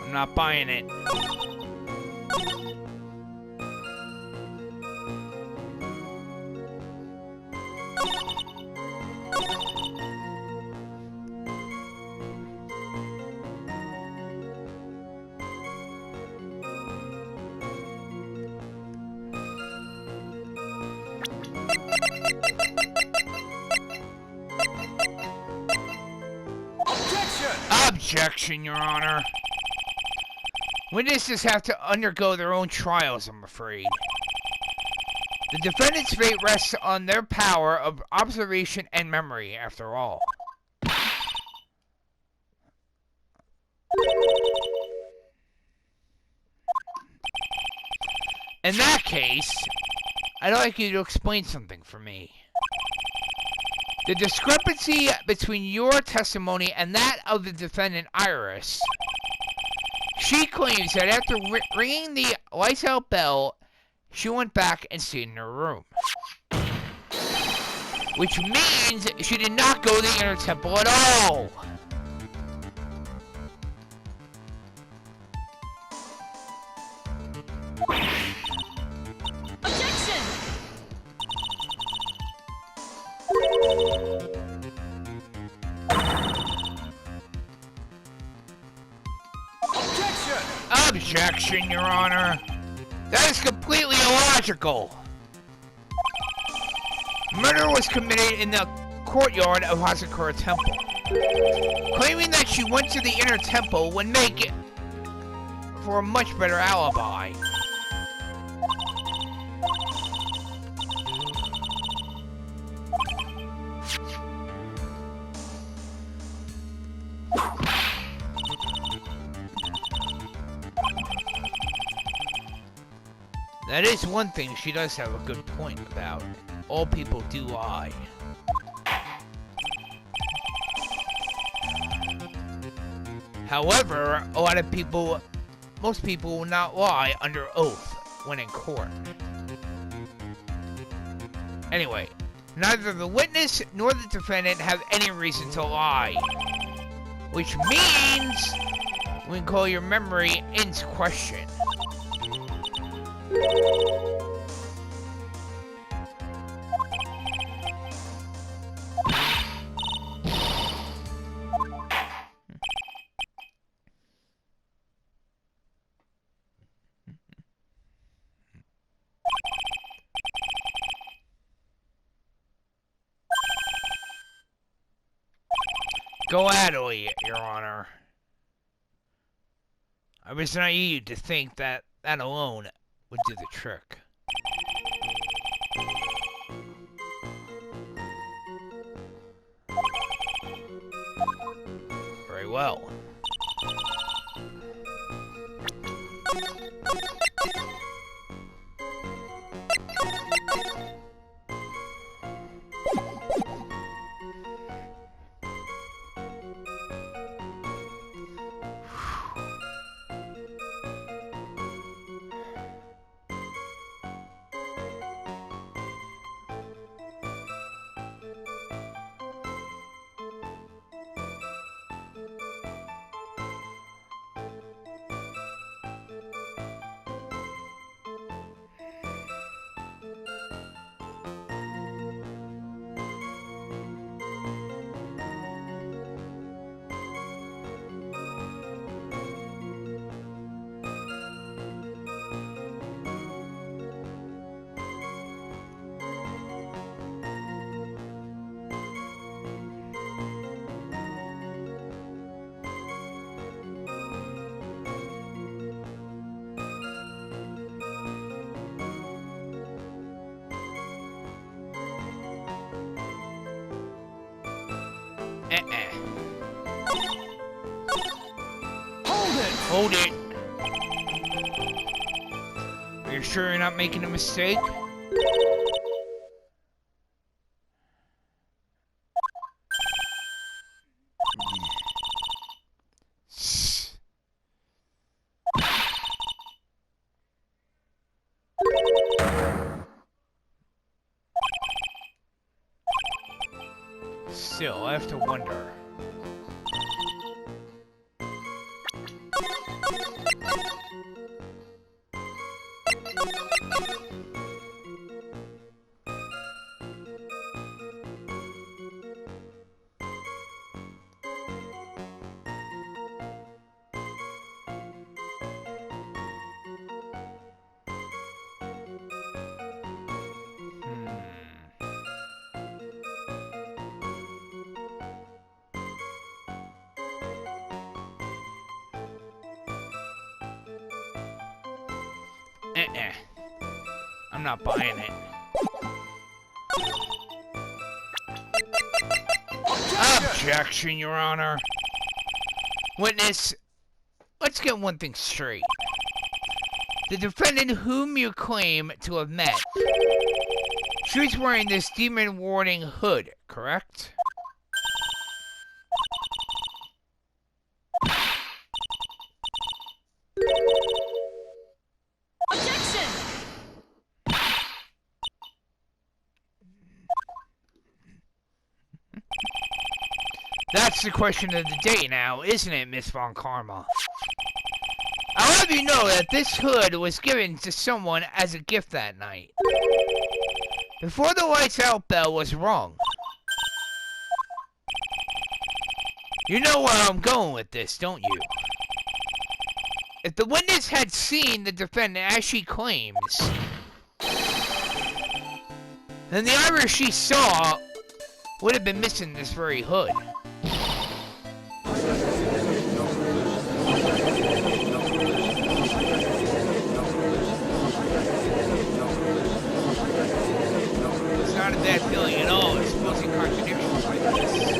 I'm not buying it. Objection, Your Honor. Witnesses have to undergo their own trials, I'm afraid. The defendant's fate rests on their power of observation and memory, after all. In that case, I'd like you to explain something for me. The discrepancy between your testimony and that of the defendant, Iris. She claims that after ringing the lights out bell, she went back and stayed in her room. Which means she did not go to the inner temple at all. Objection! Objection, Your Honor. That is completely illogical. Murder was committed in the courtyard of Hazakura Temple. Claiming that she went to the inner temple would make it for a much better alibi. That is one thing she does have a good point about. All people do lie. However, a lot of people, most people will not lie under oath when in court. Anyway, neither the witness nor the defendant have any reason to lie. Which means we can call your memory into question. Go ahead, Your Honor. I was naive to think that that alone would do the trick. Very well. Hold it! Are you sure you're not making a mistake? Still, I have to wonder. I'm not buying it. Objection, Your Honor. Witness, let's get one thing straight. The defendant whom you claim to have met, she was wearing this demon warding hood, correct? Objection! That's the question of the day now, isn't it, Miss Von Karma? I'll have you know that this hood was given to someone as a gift that night. Before the lights out bell was rung. You know where I'm going with this, don't you? If the witness had seen the defendant as she claims, then the iris she saw would have been missing this very hood. It's not a bad feeling at all, exposing contradictions like this.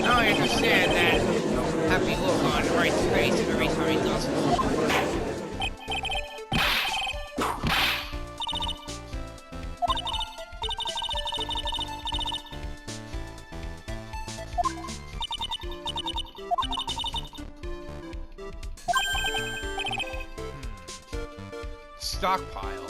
Now I understand that happy look on Wright's face every time he does it. Stockpile.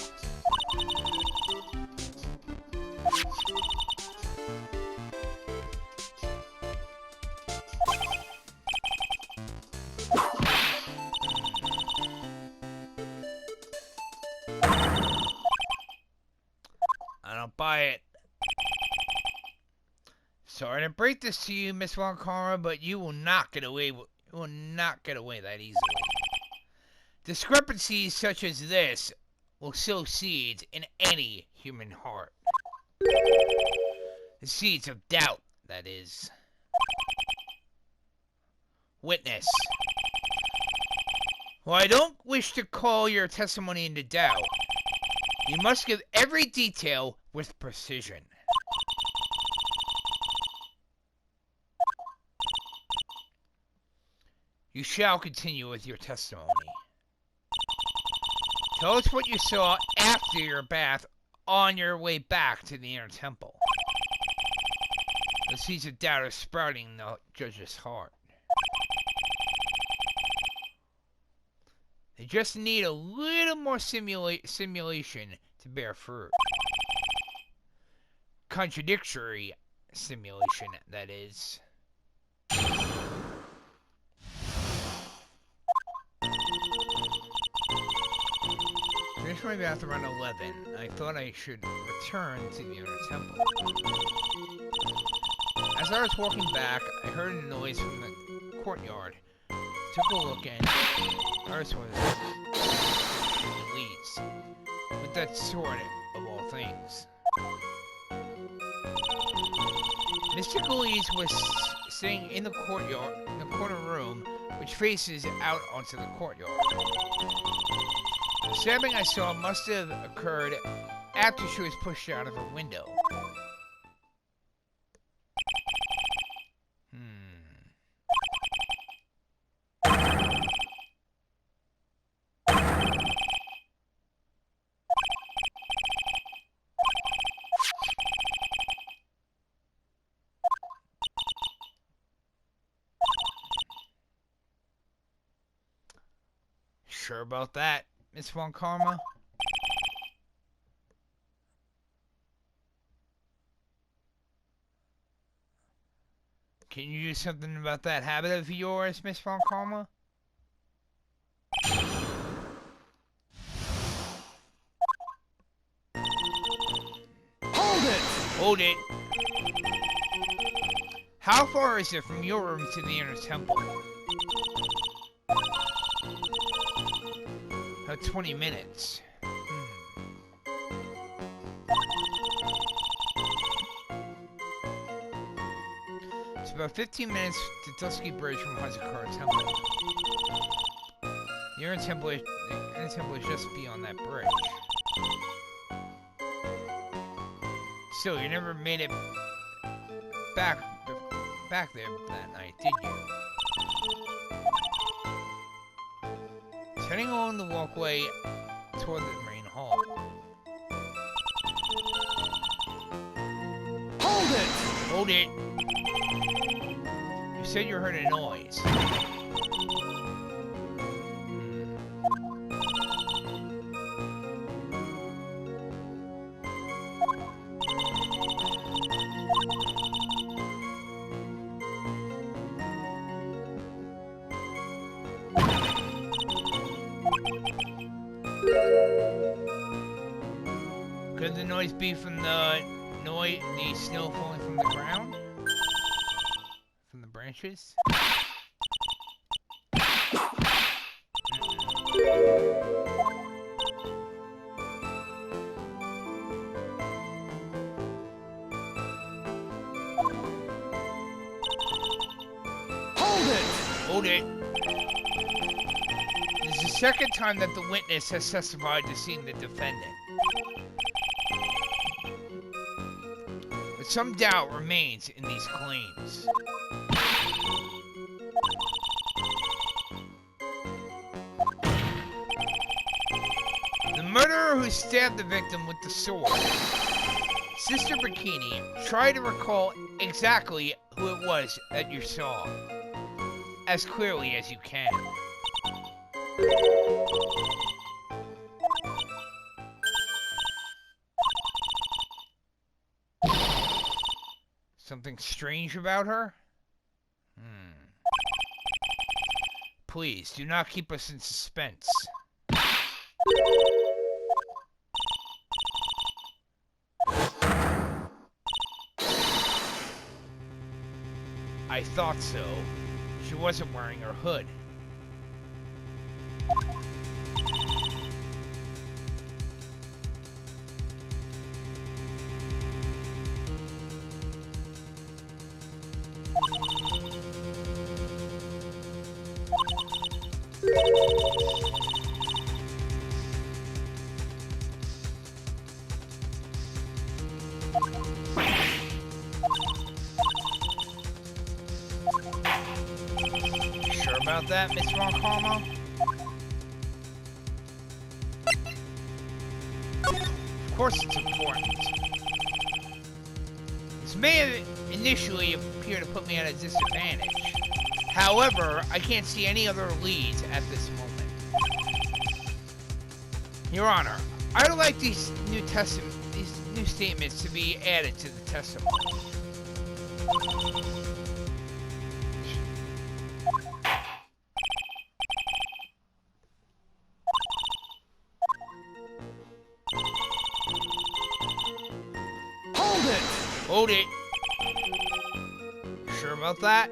I don't buy it. Sorry to break this to you, Miss Von Karma, but you will not get away that easily. Discrepancies such as this will sow seeds in any human heart. The seeds of doubt, that is. Witness. While I don't wish to call your testimony into doubt, you must give every detail with precision. You shall continue with your testimony. Tell us what you saw after your bath on your way back to the inner temple. The seeds of doubt are sprouting in the judge's heart. They just need a little more simulation to bear fruit. Contradictory simulation, that is. Finished my bath around 11. I thought I should return to the inner temple. As I was walking back, I heard a noise from the courtyard. Took a look and ours was leads. With that sword of all things. Mr. Gullies was sitting in the courtyard, in the corner room, which faces out onto the courtyard. The stabbing I saw must have occurred after she was pushed out of her window. Sure about that, Miss Von Karma? Can you do something about that habit of yours, Miss Von Karma? Hold it! Hold it. How far is it from your room to the inner temple? About 20 minutes. It's about 15 minutes to Dusky Bridge from Hazakura Temple. Your temple is just beyond that bridge. Still, you never made it back there that night, did you? Turning along the walkway toward the main hall. Hold it! Hold it! You said you heard a noise. Could the noise be from the snow falling from the ground? From the branches? Hold it! Hold it! This is the second time that the witness has testified to seeing the defendant. But some doubt remains in these claims. The murderer who stabbed the victim with the sword, Sister Bikini, try to recall exactly who it was that you saw, as clearly as you can. Something strange about her? Please, do not keep us in suspense. I thought so. She wasn't wearing her hood. Sure about that, Miss Roncomo? Of course it's important. This may initially appear to put me at a disadvantage. However, I can't see any other leads at this moment. Your Honor, I would like these new statements to be added to the testimony. Hold it! Hold it. Sure about that?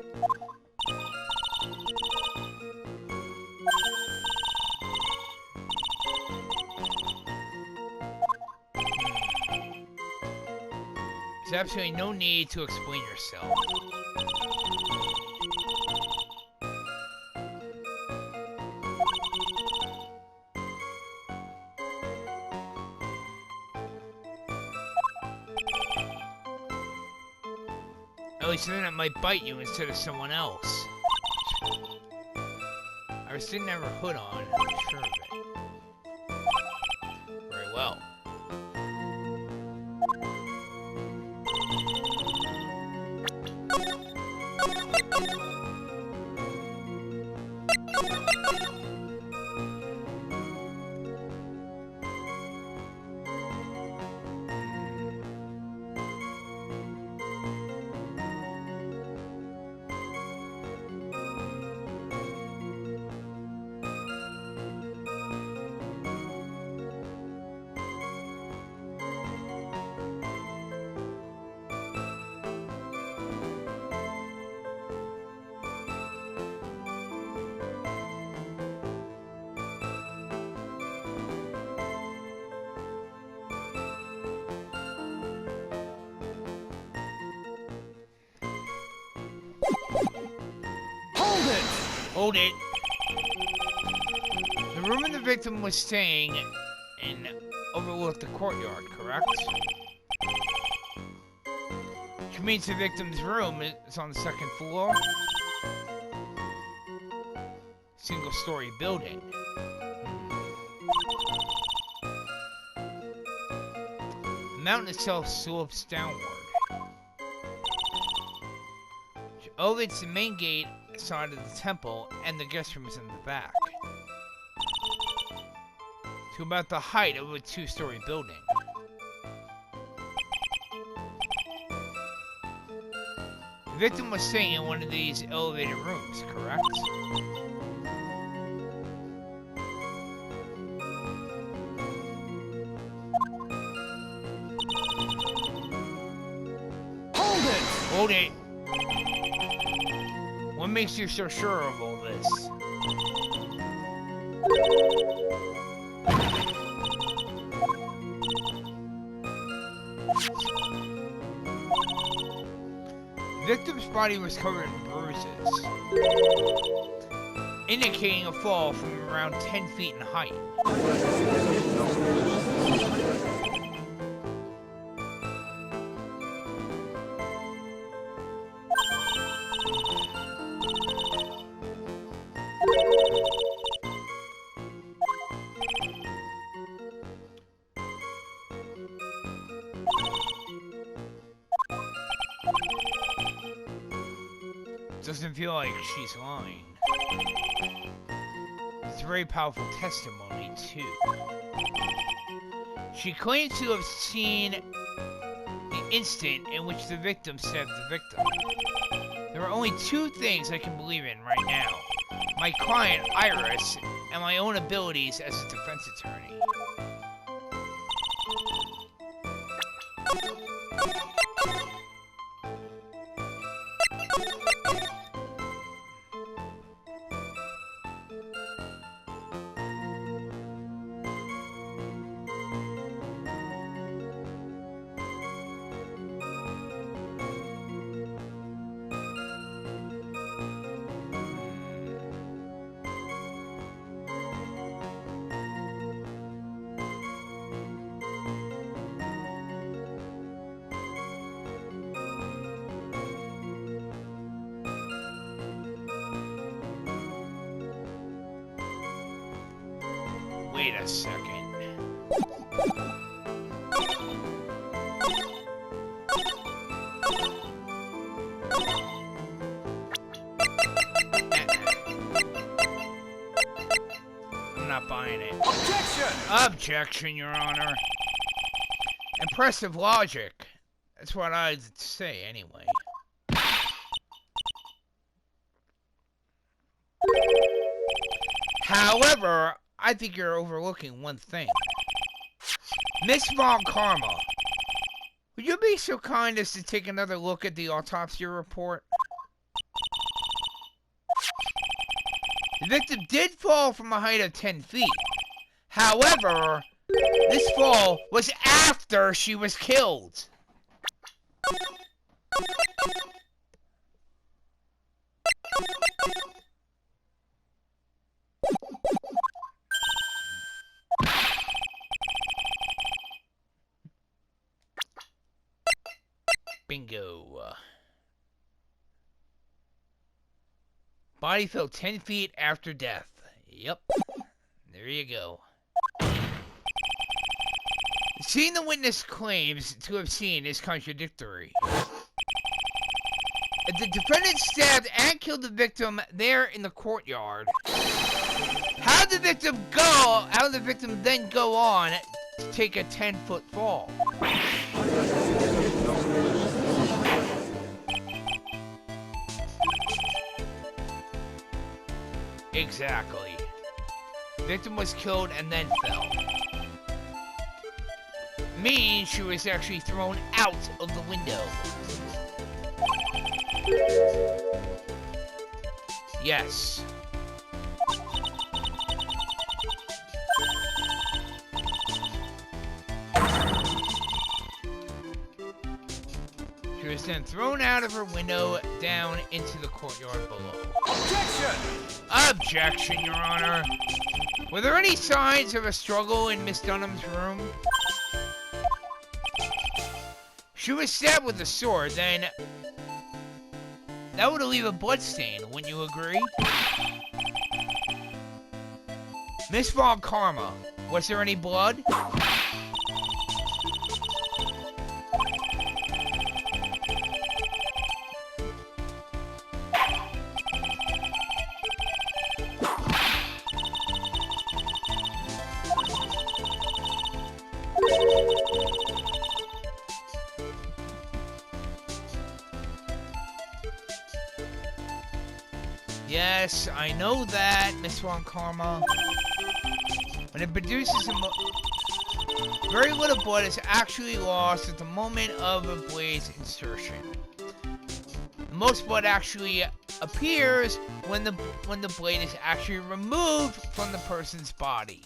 There's absolutely no need to explain yourself. At least then it might bite you instead of someone else. I didn't have her hood on, I'm sure of it. Very well. Hold it! Hold it. room the victim was staying in overlooked the courtyard, correct? Which means the victim's room is on the second floor. Single-story building. The mountain itself slopes downward. Which elevates the main gate side of the temple, and the guest room is in the back. To about the height of a two-story building. The victim was staying in one of these elevated rooms, correct? Hold it! What makes you so sure of all this? The victim's body was covered in bruises, indicating a fall from around 10 feet in height. Doesn't feel like she's lying. It's very powerful testimony, too. She claims to have seen the instant in which the victim stabbed the victim. There are only two things I can believe in right now. My client, Iris, and my own abilities as a defense attorney. Wait a second. I'm not buying it. Objection! Objection, Your Honor. Impressive logic. That's what I'd say anyway. However, I think you're overlooking one thing. Miss Von Karma, would you be so kind as to take another look at the autopsy report? The victim did fall from a height of 10 feet. However, this fall was after she was killed. Bingo. Body fell 10 feet after death. Yep. There you go. The scene the witness claims to have seen is contradictory. If the defendant stabbed and killed the victim there in the courtyard, how did the victim then go on to take a 10-foot fall? Exactly. The victim was killed and then fell. Meaning she was actually thrown out of the window. Yes. She was then thrown out of her window down into the courtyard below. Objection! Objection, Your Honor. Were there any signs of a struggle in Miss Dunham's room? She was stabbed with a sword, then that would leave a blood stain, wouldn't you agree? Miss Von Karma, was there any blood? Yes, I know that, Miss Von Karma. When it produces very little blood is actually lost at the moment of a blade's insertion. The most blood actually appears when the blade is actually removed from the person's body.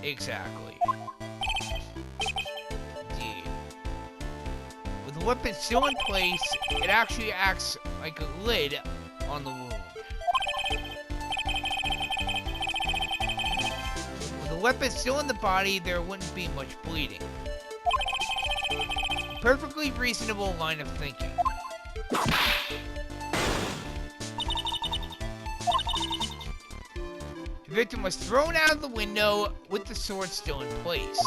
Exactly. Indeed. With the weapon still in place, it actually acts like a lid on the wound. With the weapon still in the body, there wouldn't be much bleeding. A perfectly reasonable line of thinking. The victim was thrown out of the window with the sword still in place.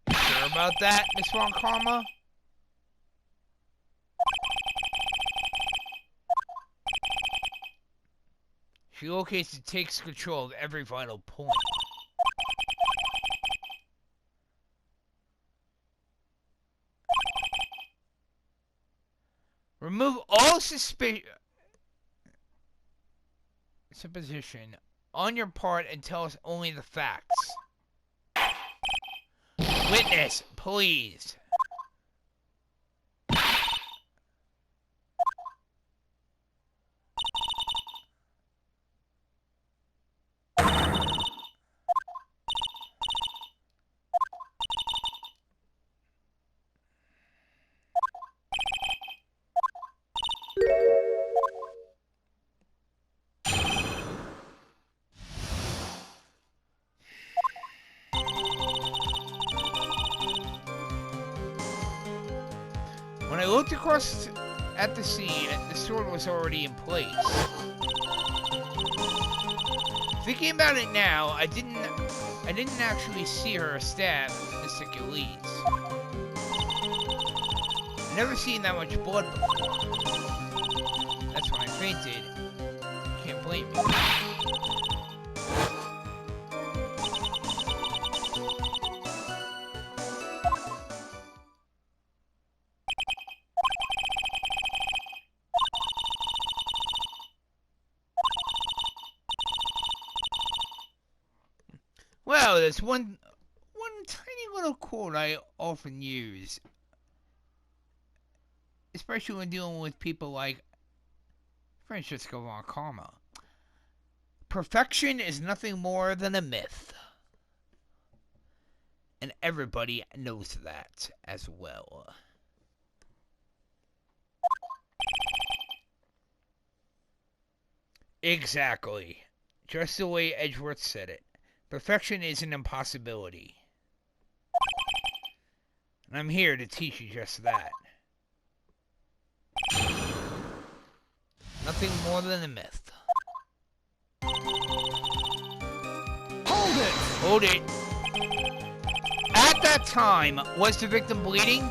Sure about that, Miss Von Karma? She locates and takes control of every vital point. Remove all supposition on your part and tell us only the facts. Witness, please. When I looked across at the scene, the sword was already in place. Thinking about it now, I didn't actually see her stab Mr. Gillies. I've never seen that much blood before. That's when I fainted. Can't blame me. Well, there's one tiny little quote I often use, especially when dealing with people like Francesco Von Karma. Perfection is nothing more than a myth. And everybody knows that as well. Exactly. Just the way Edgeworth said it. Perfection is an impossibility. And I'm here to teach you just that. Nothing more than a myth. Hold it! Hold it. At that time, was the victim bleeding?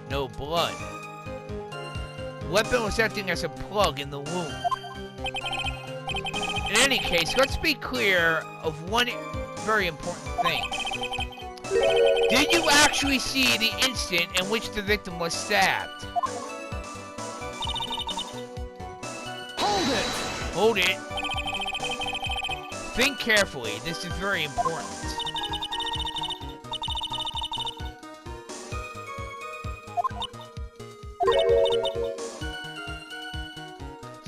No blood. The weapon was acting as a plug in the wound. In any case, let's be clear of one very important thing. Did you actually see the instant in which the victim was stabbed? Hold it! Hold it. Think carefully. This is very important.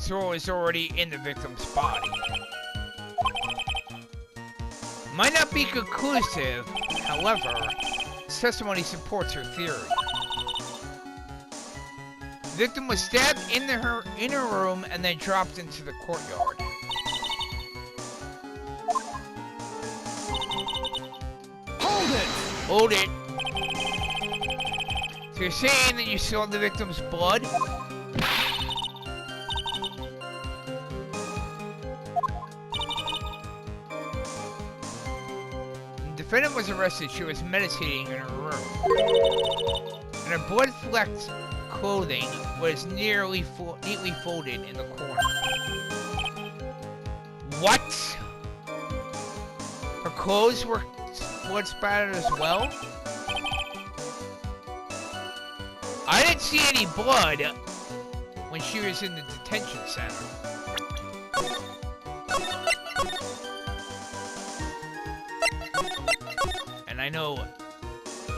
sword was already in the victim's body. Might not be conclusive, however, his testimony supports her theory. The victim was stabbed in her room and then dropped into the courtyard. Hold it! Hold it. So you're saying that you saw the victim's blood? The defendant was arrested. She was meditating in her room. And her blood-flecked clothing was neatly folded in the corner. What? Her clothes were blood spattered as well? I didn't see any blood when she was in the detention center. And I know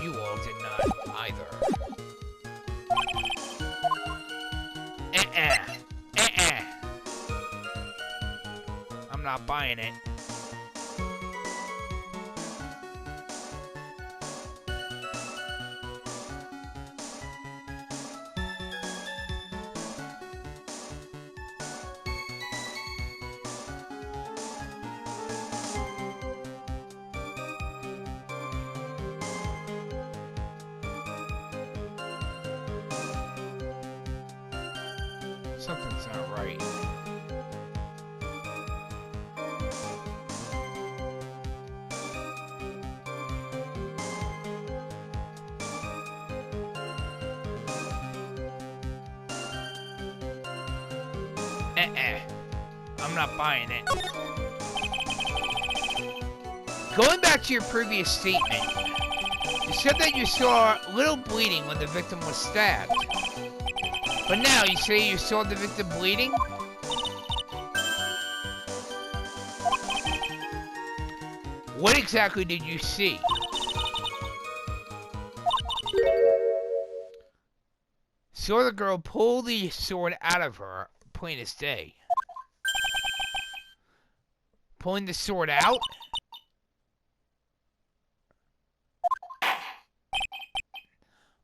you all did not either. I'm not buying it. Something's not right. I'm not buying it. Going back to your previous statement, you said that you saw little bleeding when the victim was stabbed. But now you say you saw the victim bleeding? What exactly did you see? Saw the girl pull the sword out of her, plain as day. Pulling the sword out?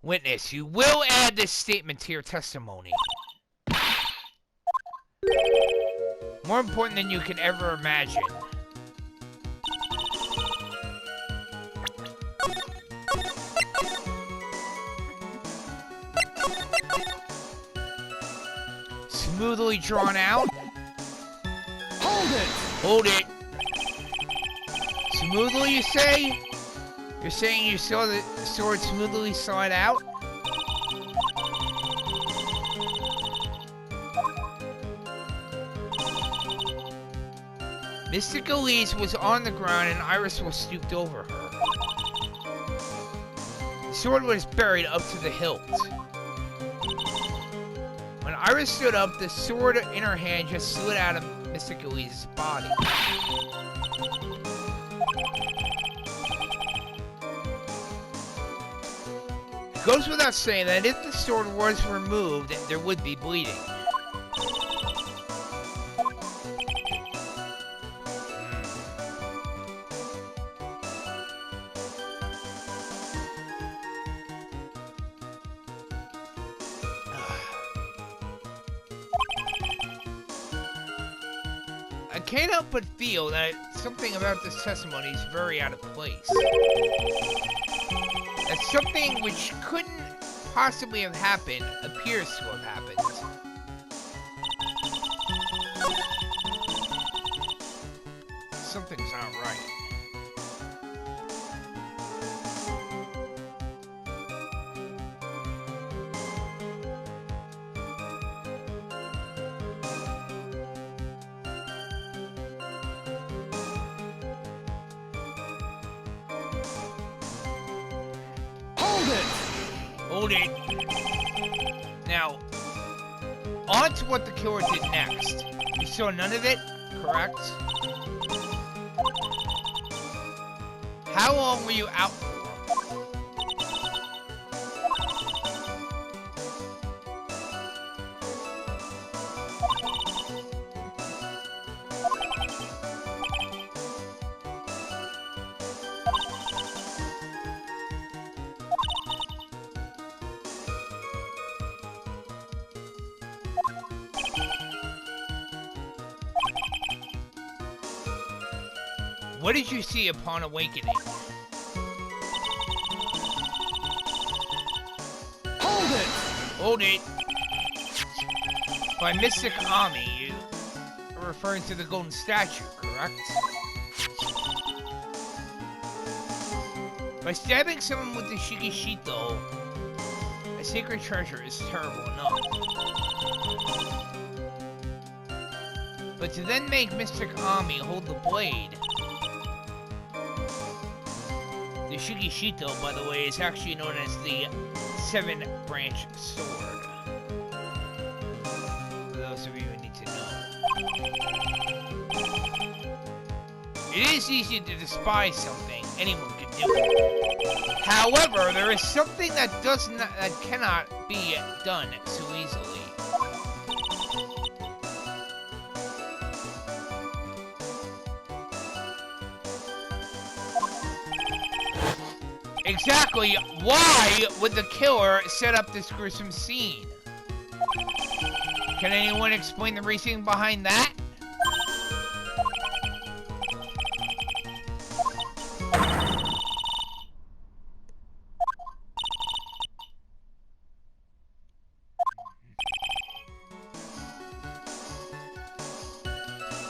Witness, you will add this statement to your testimony. More important than you can ever imagine. Smoothly drawn out. Hold it! Hold it. Smoothly, you say? You're saying you saw the sword smoothly slide out? Mystic Elise was on the ground and Iris was stooped over her. The sword was buried up to the hilt. When Iris stood up, the sword in her hand just slid out of Mystic Elise's body. It goes without saying that if the sword was removed, there would be bleeding. I can't help but feel that something about this testimony is very out of place. That something which couldn't possibly have happened appears to have happened. Something's not right. Hold it. Now, on to what the killer did next. You saw none of it, correct? How long were you out for? What did you see upon awakening? Hold it! Hold it. By Mystic Ami, you are referring to the golden statue, correct? By stabbing someone with the Shigishito, a sacred treasure is terrible enough. But to then make Mystic Ami hold the blade. The Shigishito, by the way, is actually known as the Seven-Branch Sword. For those of you who need to know. It is easy to despise something. Anyone can do it. However, there is something that cannot be done so easily. Exactly why would the killer set up this gruesome scene? Can anyone explain the reasoning behind that?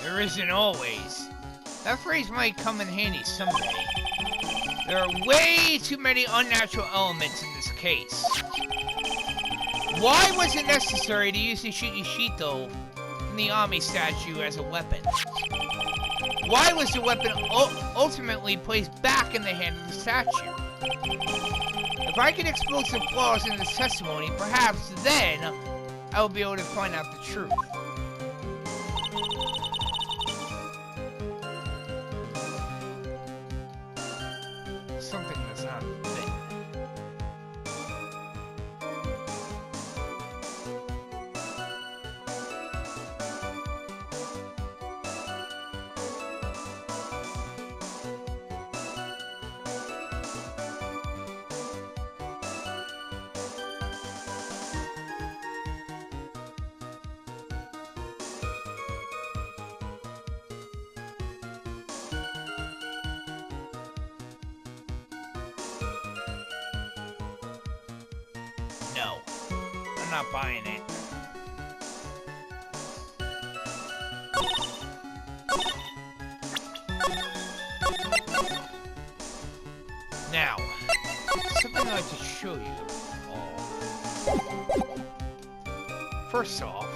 There isn't always. That phrase might come in handy someday. There are way too many unnatural elements in this case. Why was it necessary to use the Shigishito from the Ami statue as a weapon? Why was the weapon ultimately placed back in the hand of the statue? If I can expose the flaws in this testimony, perhaps then I will be able to find out the truth. Something does not fit. No, I'm not buying it. Now, something I'd like to show you all. First off,